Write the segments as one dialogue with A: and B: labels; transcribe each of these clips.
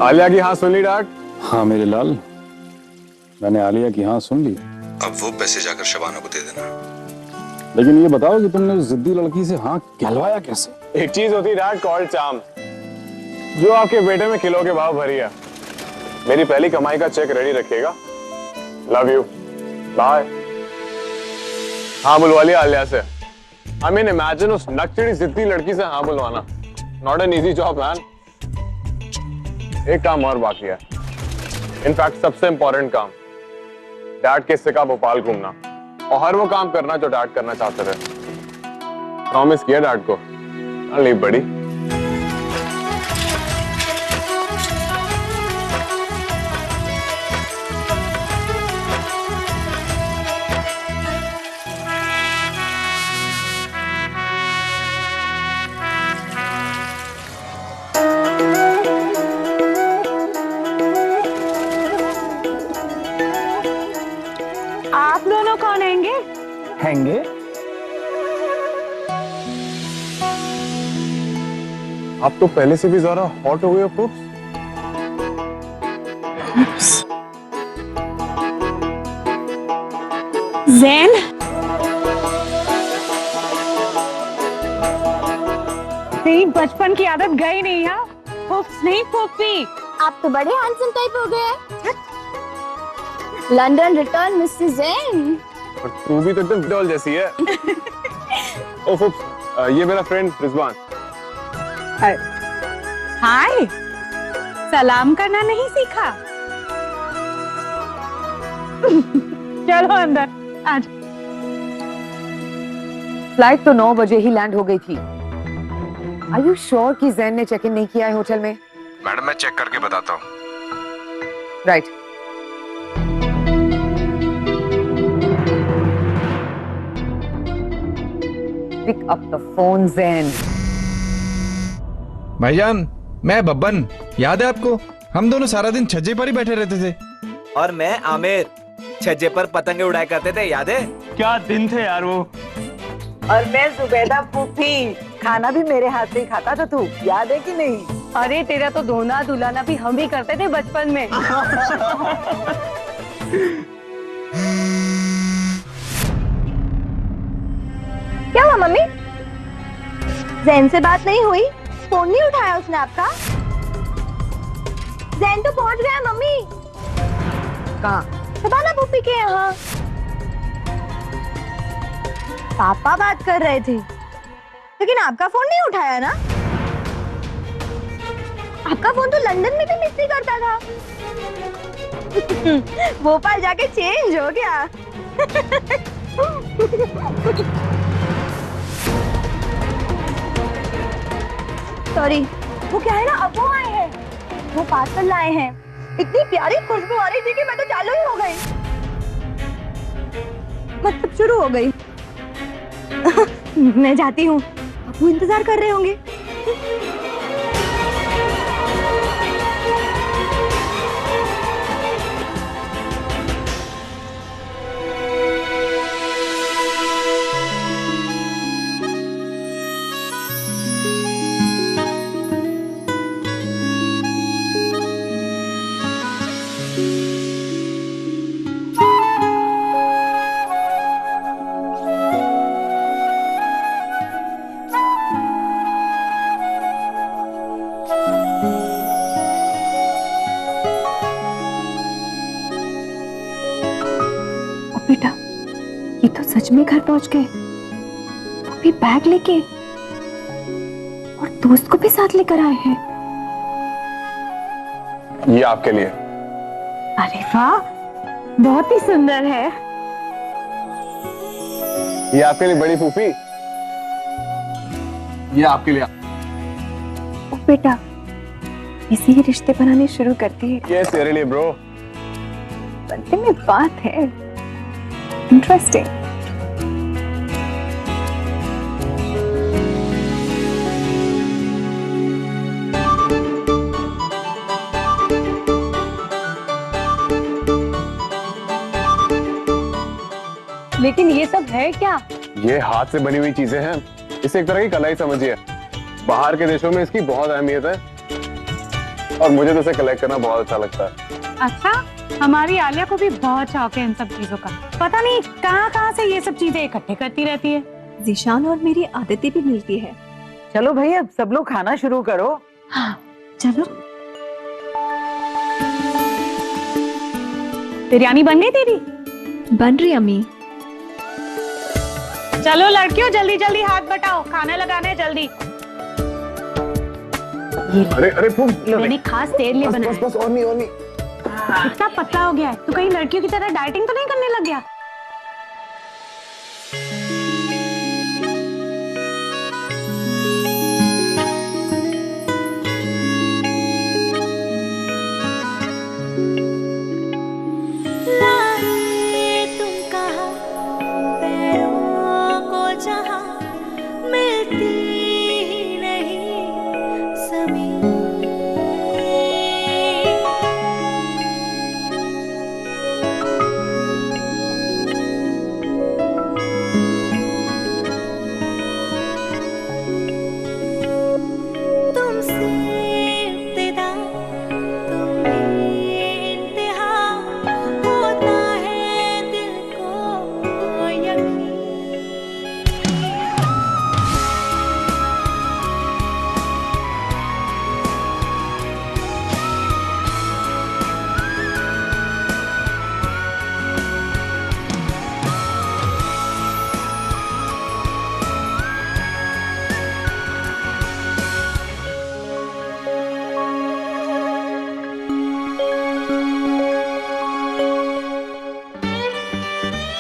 A: आलिया की हाँ सुन ली डैड?
B: हाँ मेरे लाल, मैंने आलिया की हाँ सुन ली।
C: अब वो पैसे जाकर शबाना को दे देना।
B: लेकिन ये बताओ कि तुमने उस जिद्दी लड़की से हाँ कहलवाया कैसे?
A: एक चीज होती है डैड कॉल्ड चार्म, जो आपके बेटे में किलो के भाव भरी है। मेरी पहली कमाई का चेक रेडी रखिएगा। Love you, bye. हाँ बुलवा लिया आलिया से। आई मीन इमेजिन उस नकचड़ी जिद्दी लड़की से हाँ बुलवाना। Not an easy job man. एक काम और बाकी है, इनफैक्ट सबसे इंपॉर्टेंट काम, डैड के सिक्का भोपाल घूमना और हर वो काम करना जो डैड करना चाहते थे। प्रॉमिस किया डैड को। लीव बड़ी।
D: आप दोनों कौन हैंगे?
E: हैंगे?
A: आप तो पहले से भी ज्यादा हॉट हो गए हो पुप्स।
D: ज़ैन, तेरी बचपन की आदत गई नहीं है। पुप्स नहीं पुप्पी।
F: आप तो बड़े हैंडसम टाइप हो गए हैं। लंदन रिटर्न मिस्टर ज़ैन।
A: और तू भी तो एकदम डॉल जैसी है। ओ पुप्स, ये मेरा फ्रेंड रिजवान।
D: हाय, सलाम करना नहीं सीखा? चलो अंदर आज।
G: फ्लाइट तो 9 बजे ही लैंड हो गई थी। आर यू श्योर कि ज़ैन ने चेक इन नहीं किया है होटल में?
C: मैडम मैं चेक करके बताता हूँ।
G: Right. Pick up the phone Zain.
H: भाईजान, मैं बब्बन, याद है आपको? हम दोनों सारा दिन छज्जे पर ही बैठे रहते थे।
E: और मैं आमिर, छज्जे पर पतंगे उड़ाया करते थे, याद है?
I: क्या दिन थे यार वो।
J: और मैं जुबैदा फूफी, खाना भी मेरे हाथ से ही खाता था, तू याद है कि नहीं?
D: अरे तेरा तो धोना धुलाना भी हम ही करते थे बचपन में।
F: क्या हुआ मम्मी? ज़ैन से बात नहीं हुई? फोन नहीं उठाया उसने आपका? ज़ैन तो पहुंच गया मम्मी।
G: कहाँ?
F: शबाना फूफी के यहाँ। पापा बात कर रहे थे, लेकिन आपका फोन नहीं उठाया ना? आपका फोन तो लंदन में भी मिस नहीं करता था। भोपाल जाके चेंज हो गया। सॉरी, वो क्या है ना, अब वो आए हैं, वो पार्सल लाए हैं। इतनी प्यारी खुशबू आ रही थी कि मैं तो चालू ही हो गई, मतलब शुरू हो गई। मैं जाती हूँ, आपको इंतजार कर रहे होंगे।
D: बेटा, ये तो सच में घर पहुंच गए। अभी बैग लेके और दोस्त को भी साथ लेकर आए हैं।
A: ये आपके लिए।
D: अरे वाह, बहुत ही सुंदर है।
A: ये आपके लिए बड़ी फूफी। ये आपके लिए।
D: ओ बेटा, इसी ही रिश्ते बनाने शुरू करती है।
A: ये तेरे लिए ब्रो।
D: बनते में बात है। इंटरेस्टिंग। लेकिन ये सब है क्या?
A: ये हाथ से बनी हुई चीजें हैं। इसे एक तरह की कला ही समझिए। बाहर के देशों में इसकी बहुत अहमियत है। और मुझे तो इसे कलेक्ट करना बहुत अच्छा लगता है।
K: अच्छा, हमारी आलिया को भी बहुत शौक है इन सब चीजों का। पता नहीं कहाँ से ये सब चीजें इकट्ठे करती रहती है।
D: जीशान और मेरी आदतें भी मिलती है।
J: चलो भाई अब सब लोग खाना शुरू करो।
D: हाँ चलो।
K: बिरयानी बन गई तेरी?
D: बन रही अम्मी।
K: चलो लड़कियों जल्दी जल्दी हाथ बटाओ, खाना लगाना है जल्दी।
A: अरे अरे
K: मैंने खास तेरे लिए बनाया।
A: बस और नहीं
K: इतना पतला हो गया है, तू कहीं लड़कियों की तरह डाइटिंग तो नहीं करने लग गया?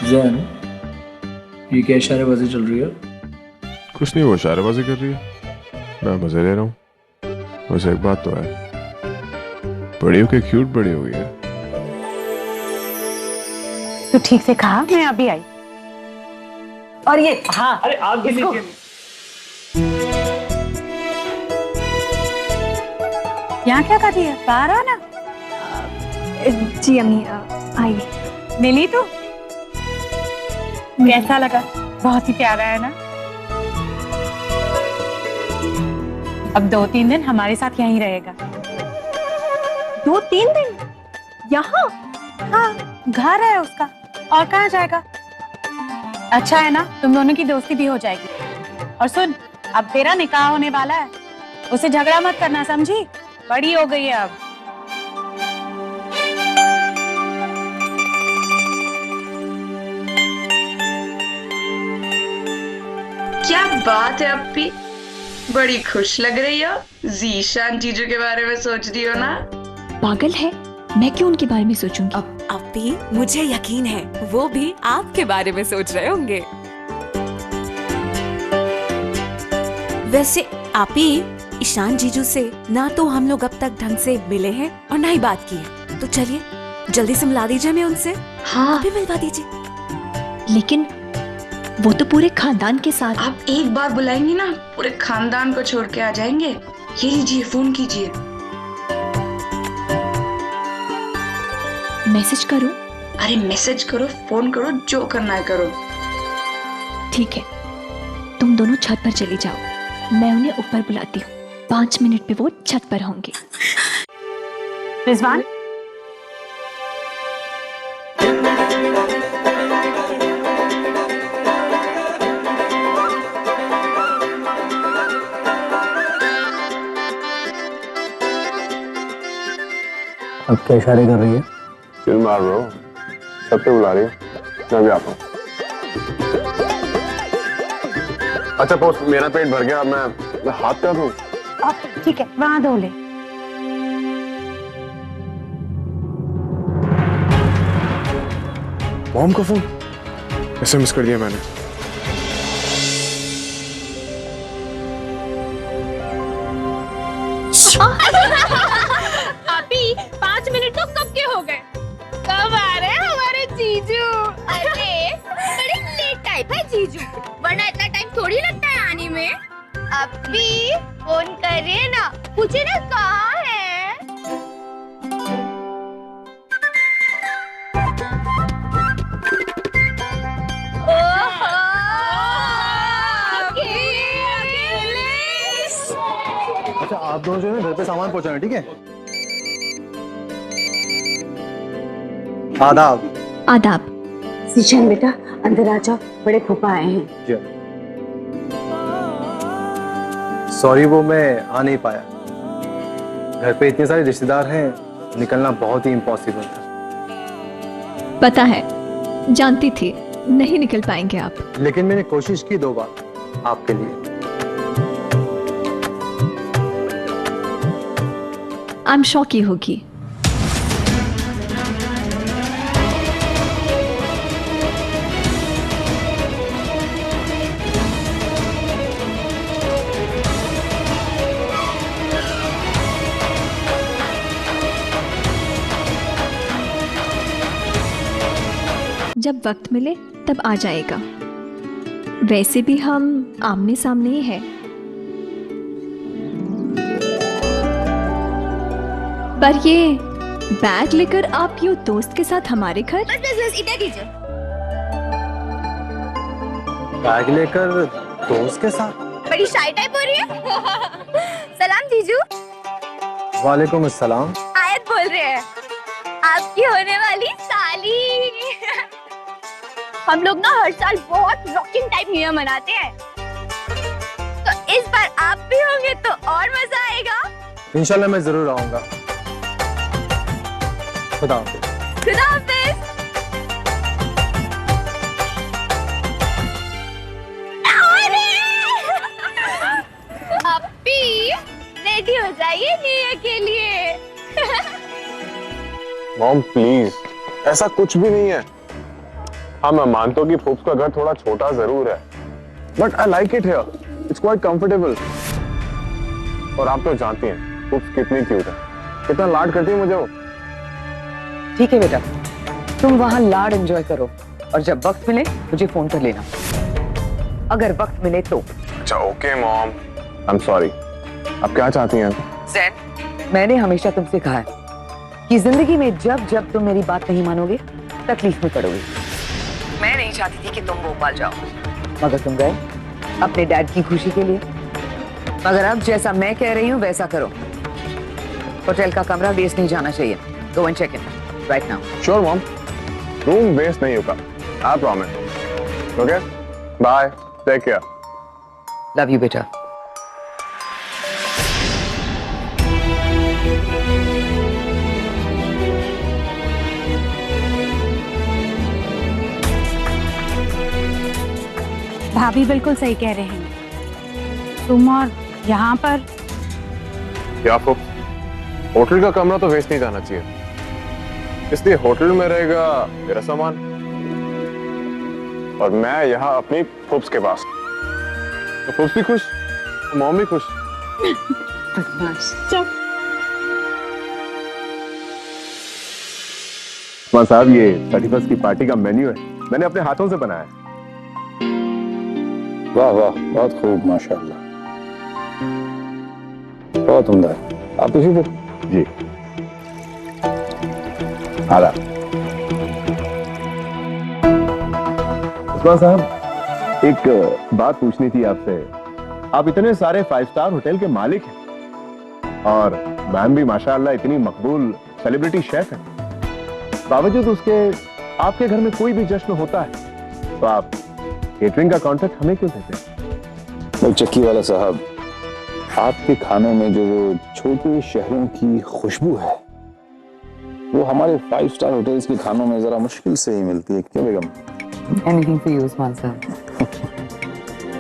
L: जैन, ये क्या इशारेबाजी चल रही है?
A: कुछ नहीं, वो इशारेबाजी कर रही है, मैं मजे ले रहा हूँ। वैसे एक बात तो है, बड़ी हो के क्यूट बड़ी हो गई है।
K: तू ठीक से कहा, मैं अभी आई।
J: और ये हाँ,
I: अरे आप
J: इसको
K: यहाँ क्या कर रही है? बाहर आ ना।
D: जी अम्मी आई।
K: मिली तू? कैसा लगा? बहुत ही प्यारा है ना। अब 2-3 दिन हमारे साथ यहीं रहेगा।
D: 2-3 दिन यहाँ?
K: हाँ, घर है उसका, और कहाँ जाएगा? अच्छा है ना, तुम दोनों की दोस्ती भी हो जाएगी। और सुन, अब तेरा निकाह होने वाला है, उसे झगड़ा मत करना, समझी? बड़ी हो गई है अब।
M: क्या बात है अप्पी, बड़ी खुश लग रही हो। जीशान जीजू के बारे में सोच रही हो ना?
D: पागल है, मैं क्यों उनके बारे में सोचूंगी?
N: अप्पी, मुझे यकीन है वो भी आपके बारे में सोच रहे होंगे। वैसे आपी, ईशान जीजू से ना तो हम लोग अब तक ढंग से मिले हैं और ना ही बात की है, तो चलिए जल्दी से मिला दीजिए हमें उनसे।
M: हाँ
N: अभी मिलवा दीजिए।
D: लेकिन वो तो पूरे खानदान के साथ।
M: आप एक बार बुलाएंगी ना, पूरे खानदान को छोड़ के आ जाएंगे। ये लीजिए, फोन कीजिए।
D: मैसेज करूं?
M: अरे मैसेज करो, फोन करो, जो करना है करो।
D: ठीक है, तुम दोनों छत पर चली जाओ, मैं उन्हें ऊपर बुलाती हूँ। 5 मिनट में वो छत पर होंगे।
K: रिजवान,
L: अब क्या इशारे कर रही है?
A: चिल मार ब्रो, सब पे बुला रही है, मैं भी आता हूँ। अच्छा पोस्ट, मेरा पेट भर गया, मैं हाथ क्या धोऊं?
K: ठीक है, वहाँ धो ले।
A: मॉम का फोन SMS कर दिया मैंने।
O: अभी 5 मिनट तो कब के हो गए? कब आ रहे हैं हमारे जीजू? अरे बड़े लेट टाइप है जीजू, वरना इतना टाइम थोड़ी लगता है आने में। अभी फोन करिए ना, पूछिए ना कहाँ है।
L: अच्छा आप दोनों जो है घर पे सामान पहुंचाना, ठीक है? आदाब।
O: आदाब।
G: ईशान बेटा अंदर आ जाओ, बड़े फूफा आए हैं।
L: सॉरी वो मैं आ नहीं पाया, घर पे इतने सारे रिश्तेदार हैं, निकलना बहुत ही इम्पॉसिबल था।
O: पता है, जानती थी नहीं निकल पाएंगे आप।
L: लेकिन मैंने कोशिश की 2 बार आपके लिए।
O: आई एम श्योर की होगी। जब वक्त मिले तब आ जाएगा। वैसे भी हम आमने सामने ही हैं। पर ये बैग लेकर आप यूं दोस्त के साथ हमारे घर?
F: बस इधर कीजिए।
L: बैग लेकर दोस्त के साथ?
F: बड़ी शाई टाइप हो रही है। सलाम जीजू।
L: वालेकुम अस्सलाम।
F: आयत बोल रहे हैं, आपकी होने वाली साली। हम लोग ना हर साल बहुत रॉकिंग टाइप न्यू ईयर मनाते हैं, तो इस बार आप भी होंगे तो और मजा आएगा।
L: इंशाल्लाह मैं जरूर आऊंगा। खुदा हाफिज।
F: खुदा हाफिज। अप्पी रेडी हो जाइए न्यू ईयर के लिए।
A: मॉम प्लीज, ऐसा कुछ भी नहीं है। हाँ मैं मानता हूँ कि फूफ्स का घर थोड़ा छोटा जरूर है, but I like it here, it's quite comfortable. और आप तो जानती हैं फूफ्स कितनी क्यूट है, कितना लाड करती है मुझे वो।
G: ठीक है बेटा, तुम वहाँ लाड एंजॉय करो और जब वक्त मिले मुझे फोन कर लेना, अगर वक्त मिले तो।
A: अच्छा okay mom, I am sorry. आप क्या चाहती हैं?
G: ज़ैन, मैंने हमेशा तुमसे कहा है कि जिंदगी में जब जब तुम मेरी बात नहीं मानोगे तकलीफ में पड़ोगे। मैं नहीं चाहती थी कि तुम भोपाल जाओ, मगर तुम गए अपने डैड की खुशी के लिए। मगर अब जैसा मैं कह रही हूँ वैसा करो। होटल का कमरा वेस्ट नहीं जाना चाहिए। Go and check in right now.
A: Sure mom, room waste नहीं होगा, I promise. Okay bye, take care.
G: Love you बेटा।
K: भाभी बिल्कुल सही कह रहे हैं। तुम और यहाँ पर
A: क्या फूफ, होटल का कमरा तो वेस्ट नहीं जाना चाहिए, इसलिए होटल में रहेगा मेरा सामान और मैं यहाँ अपनी फूफ्स के पास। तो फूफ्स भी खुश, मॉम भी खुश। मां साहब, ये 31st की पार्टी का मेन्यू है, मैंने अपने हाथों से बनाया है।
B: वाह वाह, बहुत खूब, माशाल्लाह, बहुत उम्दा। आप खुशी फिर?
A: जी आला। उस्मान साहब, एक बात पूछनी थी आपसे। आप इतने सारे 5 स्टार होटल के मालिक हैं और मैम भी माशाल्लाह इतनी मकबूल सेलिब्रिटी शेफ है, बावजूद उसके आपके घर में कोई भी जश्न होता है तो आप केटरिंग का कॉन्ट्रैक्ट हमें क्यों देते हैं?
B: चक्की वाला साहब, आपके खानों में जो वो छोटे शहरों की खुशबू है वो हमारे 5 स्टार होटल्स के खानों में जरा मुश्किल से ही मिलती है। क्यों बेगम?
G: एनीथिंग फॉर यू उस्मान साहब।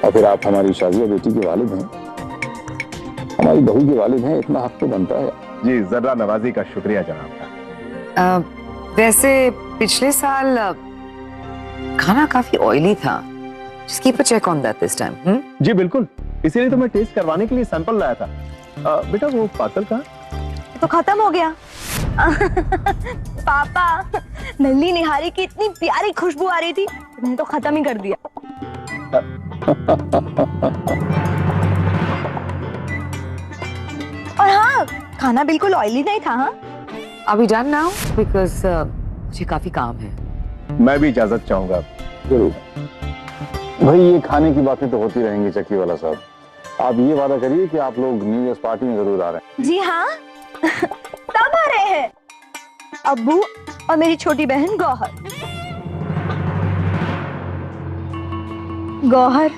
B: और फिर आप हमारी शाजिया बेटी के वालिद हैं, हमारी बहू के वालिद हैं, इतना हक तो बनता है।
A: जी जर्रा नवाजी का शुक्रिया जनाब।
G: वैसे पिछले साल खाना काफी ऑयली था। Just keep a check on that this time.
A: जी बिल्कुल, इसीलिए तो मैं टेस्ट करवाने के लिए सैंपल लाया था। बेटा वो पातल कहाँ?
F: तो खत्म हो गया। पापा, नल्ली निहारी की इतनी प्यारी खुशबू आ रही थी, मैंने तो खत्म ही कर दिया। और हाँ, खाना बिल्कुल ऑयली नहीं था। हाँ,
G: अभी डन नाउ बिकॉज मुझे काफी काम है।
A: मैं भी इजाजत चाहूंगा।
B: जरूर भाई, ये खाने की बातें तो होती रहेंगी चक्की वाला साहब। आप ये वादा करिए कि आप लोग न्यू ईयर पार्टी में जरूर आ रहे हैं।
F: जी हाँ। तब आ रहे हैं। अब्बू और मेरी छोटी बहन गौहर। गौहर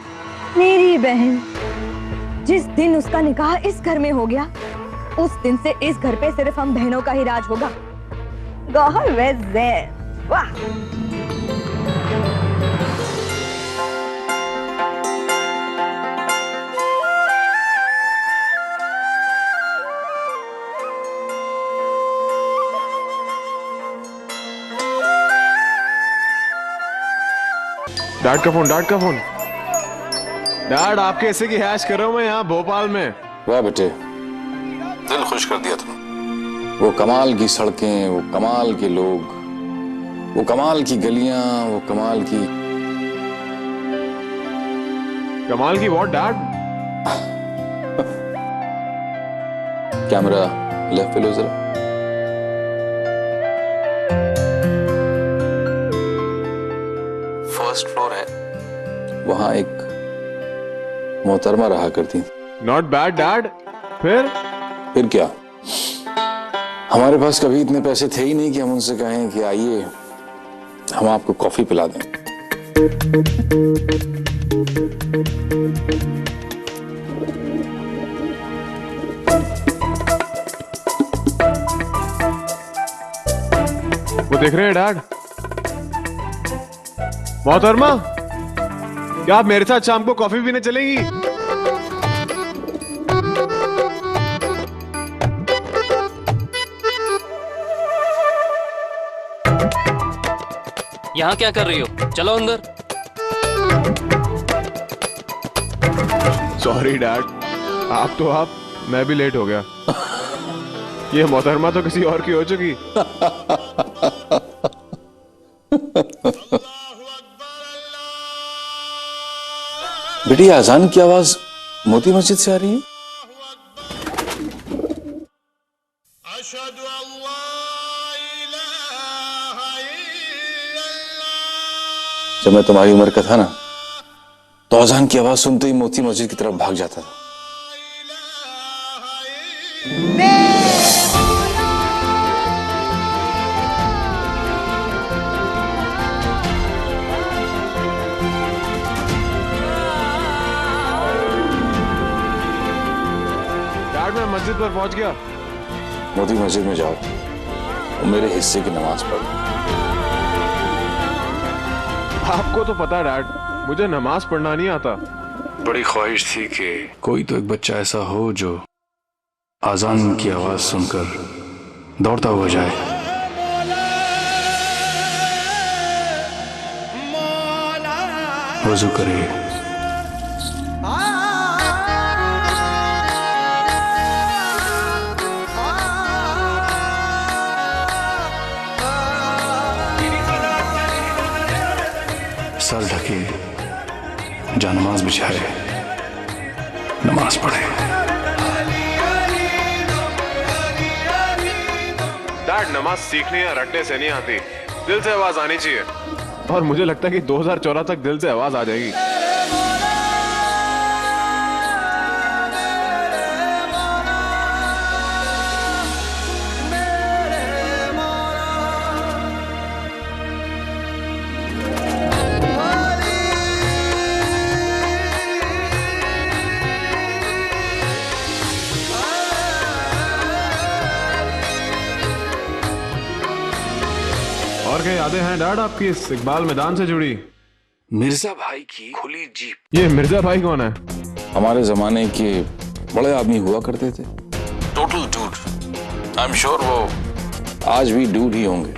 F: मेरी बहन, जिस दिन उसका निकाह इस घर में हो गया, उस दिन से इस घर पे सिर्फ हम बहनों का ही राज होगा। गौहर वैसे वाह।
A: डैड का फोन, डैड का फोन। डैड, आपके हिस्से की हैश कर रहा हूं मैं यहाँ भोपाल में।
B: वाह बेटे, दिल खुश कर दिया तुमने। वो कमाल की सड़कें, वो कमाल के लोग, वो कमाल की गलियां, वो कमाल की
A: व्हाट डैड?
B: कैमरा लेफ्ट पे लो जरा। फर्स्ट फ्लोर है, वहां एक मोहतरमा रहा करती।
A: Not bad dad. फिर
B: क्या, हमारे पास कभी इतने पैसे थे ही नहीं कि हम उनसे कहें कि आइए हम आपको कॉफी पिला दें।
A: वो देख रहे हैं डैड? मोहतरमा, क्या आप मेरे साथ शाम को कॉफी पीने चलेंगी?
P: यहाँ क्या कर रही हो? चलो अंदर।
A: सॉरी डैड, आप, मैं भी लेट हो गया। ये मोहतरमा तो किसी और की हो चुकी।
B: बेटी, अजान की आवाज मोती मस्जिद से आ रही है। जब मैं तुम्हारी उम्र का था ना, तो अजान की आवाज सुनते ही मोती मस्जिद की तरफ भाग जाता था।
A: डैड, मैं मस्जिद पर पहुंच गया।
B: मोती मस्जिद में जाओ और मेरे हिस्से की नमाज पढ़ो।
A: आपको तो पता है डैड, मुझे नमाज पढ़ना नहीं आता।
B: बड़ी ख्वाहिश थी कि कोई तो एक बच्चा ऐसा हो जो आजान की आवाज सुनकर दौड़ता हुआ जाए। वजू करे, सर ढके, जानमाज बिछाए, नमाज पढ़े।
A: डैड, नमाज सीखने या रटने से नहीं आती, दिल से आवाज आनी चाहिए। और मुझे लगता है कि 2014 तक दिल से आवाज आ जाएगी। और क्या यादें हैं डैड आपकी इस इकबाल मैदान से जुड़ी?
B: मिर्जा भाई की खुली जीप।
A: ये मिर्जा भाई कौन है?
B: हमारे जमाने के बड़े आदमी हुआ करते थे, total dude. I am sure वो आज भी डूड ही होंगे।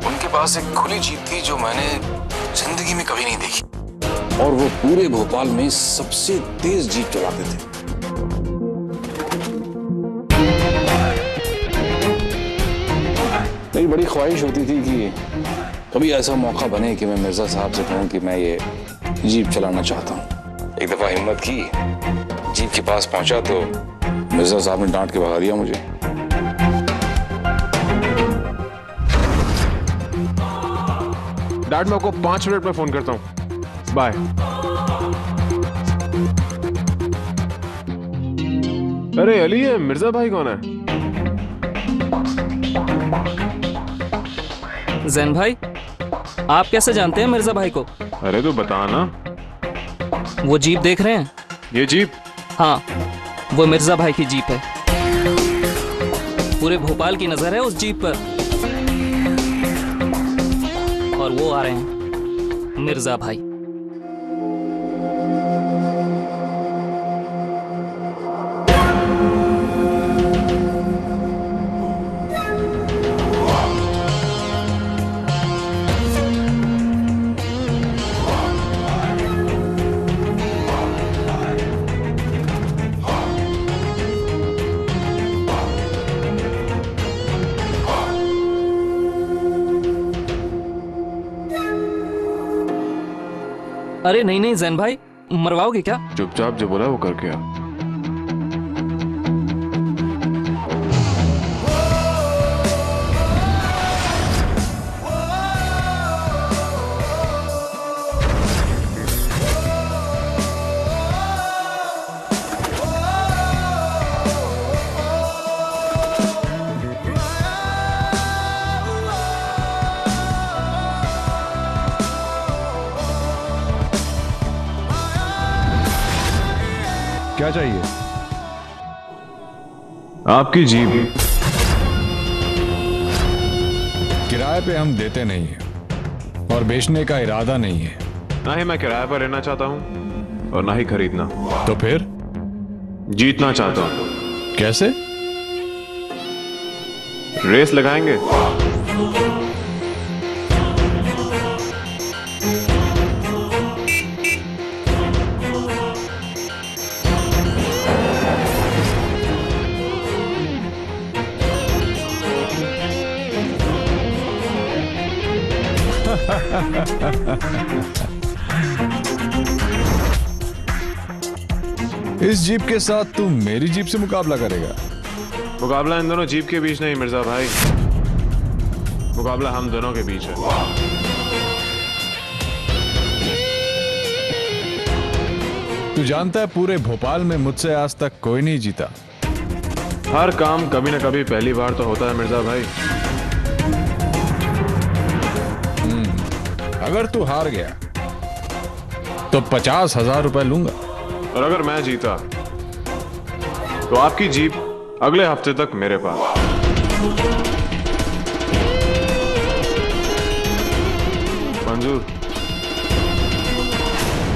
B: उनके पास एक खुली जीप थी जो मैंने जिंदगी में कभी नहीं देखी, और वो पूरे भोपाल में सबसे तेज जीप चलाते थे। मेरी बड़ी ख्वाहिश होती थी कि कभी ऐसा मौका बने कि मैं मिर्जा साहब से कहूं कि मैं ये जीप चलाना चाहता हूं। एक दफा हिम्मत की, जीप के पास पहुंचा तो मिर्जा साहब ने डांट के भगा दिया मुझे।
A: डैड, मैं आपको 5 मिनट में फोन करता हूं। बाय। अरे अली, है मिर्जा भाई कौन है?
P: जैन भाई, आप कैसे जानते हैं मिर्जा भाई को?
A: अरे तो बता ना।
P: वो जीप देख रहे हैं?
A: ये जीप?
P: हाँ, वो मिर्जा भाई की जीप है। पूरे भोपाल की नजर है उस जीप पर। और वो आ रहे हैं मिर्जा भाई। अरे नहीं नहीं जैन भाई, मरवाओगे क्या?
A: चुपचाप जो बोला वो करके आ। क्या चाहिए? आपकी जीप।
H: किराए पे हम देते नहीं हैं और बेचने का इरादा नहीं है।
A: ना ही मैं किराए पर रहना चाहता हूं और ना ही खरीदना।
H: तो फिर?
A: जीतना चाहता हूं।
H: कैसे?
A: रेस लगाएंगे?
H: इस जीप के साथ तू मेरी जीप से मुकाबला करेगा?
A: मुकाबला इन दोनों जीप के बीच नहीं मिर्जा भाई, मुकाबला हम दोनों के बीच है।
H: तू जानता है पूरे भोपाल में मुझसे आज तक कोई नहीं जीता।
A: हर काम कभी ना कभी पहली बार तो होता है मिर्जा भाई।
H: अगर तू हार गया तो 50,000 रुपए लूंगा।
A: और अगर मैं जीता तो आपकी जीप अगले हफ्ते तक मेरे पास। मंजूर?